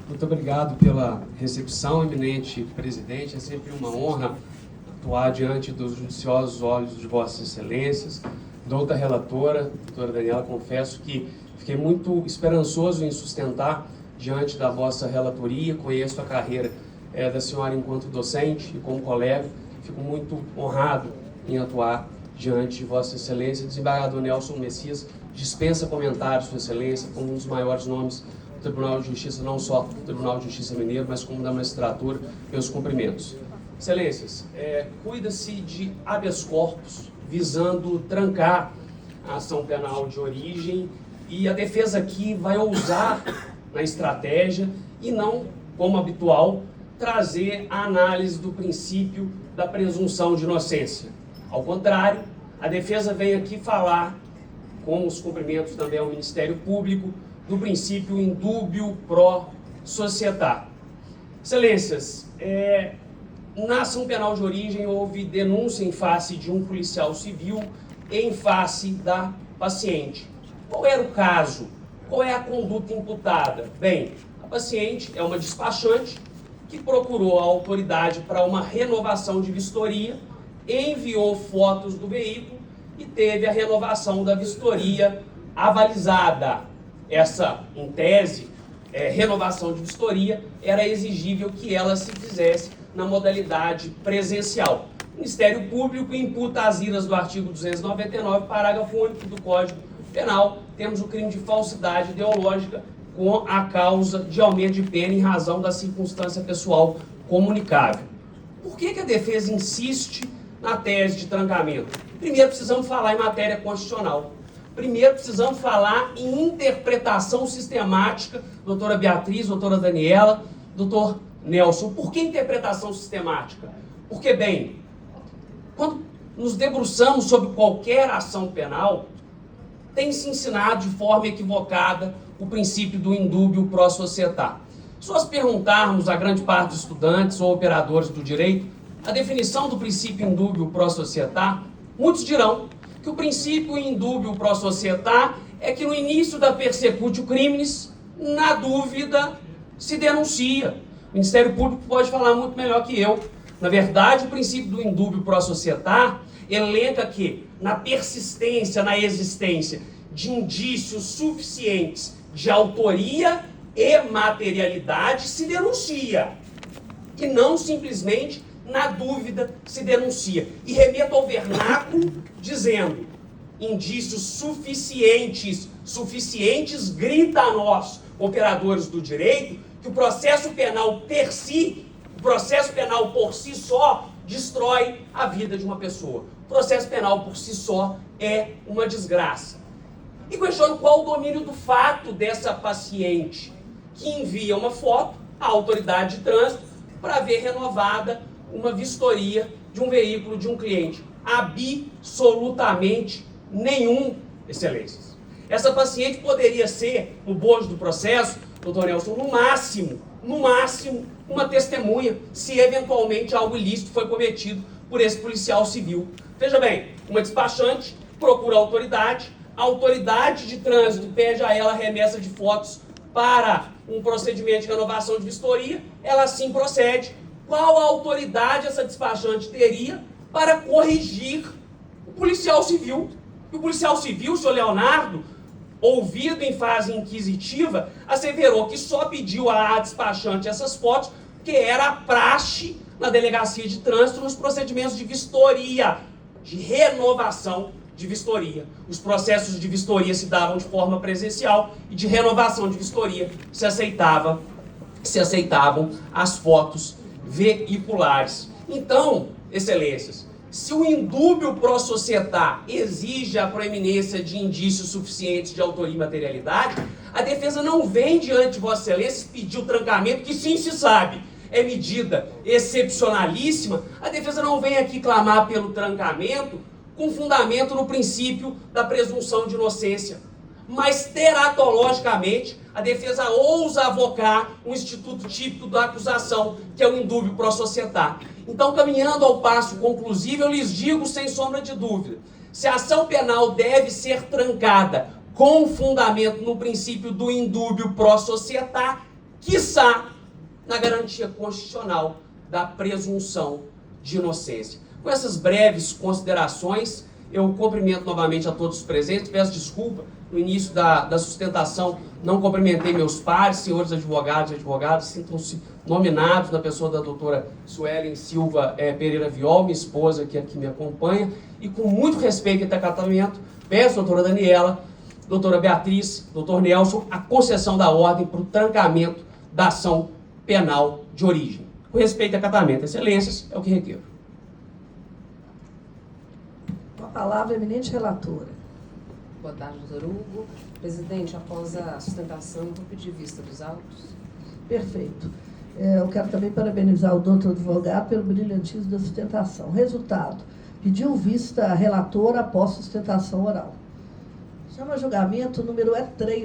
Muito obrigado pela recepção, eminente presidente. É sempre uma honra atuar diante dos judiciosos olhos de Vossas Excelências. Doutora relatora, doutora Daniela, confesso que fiquei muito esperançoso em sustentar diante da vossa relatoria. Conheço a carreira da senhora enquanto docente e como colega. Fico muito honrado em atuar diante de Vossa Excelência. Desembargador Nelson Messias dispensa comentários, Sua Excelência, como um dos maiores nomes do Tribunal de Justiça, não só do Tribunal de Justiça Mineiro, mas como da magistratura, meus cumprimentos. Excelências, cuida-se de habeas corpus, visando trancar a ação penal de origem, e a defesa aqui vai ousar na estratégia e não, como habitual, trazer a análise do princípio da presunção de inocência. Ao contrário, a defesa vem aqui falar, com os cumprimentos também ao Ministério Público, do princípio indúbio pro societá. Excelências, na ação penal de origem houve denúncia em face de um policial civil e em face da paciente. Qual era o caso? Qual é a conduta imputada? Bem, a paciente é uma despachante que procurou a autoridade para uma renovação de vistoria, enviou fotos do veículo e teve a renovação da vistoria avalizada. Essa, em tese, renovação de vistoria, era exigível que ela se fizesse na modalidade presencial. O Ministério Público imputa as iras do artigo 299, parágrafo único do Código Penal. Temos o crime de falsidade ideológica com a causa de aumento de pena em razão da circunstância pessoal comunicável. Por que a defesa insiste na tese de trancamento? Primeiro, precisamos falar em matéria constitucional. Primeiro, precisamos falar em interpretação sistemática, doutora Beatriz, doutora Daniela, doutor Nelson. Por que interpretação sistemática? Porque, bem, quando nos debruçamos sobre qualquer ação penal, tem se ensinado de forma equivocada o princípio do indúbio pro societá. Se nós perguntarmos a grande parte dos estudantes ou operadores do direito a definição do princípio indúbio pro societá, muitos dirão que o princípio indúbio pro societá é que no início da persecutio criminis, na dúvida, se denuncia. O Ministério Público pode falar muito melhor que eu. Na verdade, o princípio do indúbio pro societá elenca que, na persistência, na existência de indícios suficientes de autoria e materialidade, se denuncia. E não simplesmente, na dúvida, se denuncia. E remeto ao vernáculo dizendo: indícios suficientes, grita a nós, operadores do direito, que o processo penal por si só, destrói a vida de uma pessoa. O processo penal por si só é uma desgraça. E questiono qual o domínio do fato dessa paciente que envia uma foto à autoridade de trânsito para ver renovada uma vistoria de um veículo de um cliente. Absolutamente nenhum, excelências. Essa paciente poderia ser, no bojo do processo, doutor Nelson, no máximo, uma testemunha, se eventualmente algo ilícito foi cometido por esse policial civil. Veja bem, uma despachante procura a autoridade de trânsito pede a ela remessa de fotos para um procedimento de renovação de vistoria, ela sim procede. Qual a autoridade essa despachante teria para corrigir o policial civil? E o policial civil, o senhor Leonardo, ouvido em fase inquisitiva, asseverou que só pediu à despachante essas fotos porque era a praxe na delegacia de trânsito nos procedimentos de vistoria, de renovação de vistoria. Os processos de vistoria se davam de forma presencial e de renovação de vistoria se aceitavam as fotos veiculares. Então, excelências, se o indúbio pro societá exige a proeminência de indícios suficientes de autoria e materialidade, a defesa não vem diante de Vossa Excelência pedir o trancamento, que sim se sabe, é medida excepcionalíssima. A defesa não vem aqui clamar pelo trancamento com fundamento no princípio da presunção de inocência. Mas, teratologicamente, a defesa ousa avocar um instituto típico da acusação, que é o indúbio pro societá. Então, caminhando ao passo conclusivo, eu lhes digo sem sombra de dúvida, se a ação penal deve ser trancada com fundamento no princípio do indúbio pro societá, quiçá na garantia constitucional da presunção de inocência. Com essas breves considerações, eu cumprimento novamente a todos os presentes, peço desculpa, no início da sustentação não cumprimentei meus pares, senhores advogados e advogadas, sintam-se nominados na pessoa da doutora Suelen Silva Pereira Viol, minha esposa que aqui me acompanha, e com muito respeito e acatamento, peço à doutora Daniela, doutora Beatriz, doutor Nelson, a concessão da ordem para o trancamento da ação penal de origem. Com respeito e acatamento, excelências, é o que requeiro. Com a palavra, eminente relatora. Boa tarde, doutor Hugo. Presidente, após a sustentação, vou pedir vista dos autos. Perfeito. Eu quero também parabenizar o doutor advogado pelo brilhantismo da sustentação. Resultado, pediu vista a relatora após sustentação oral. Chama julgamento, o número é 3.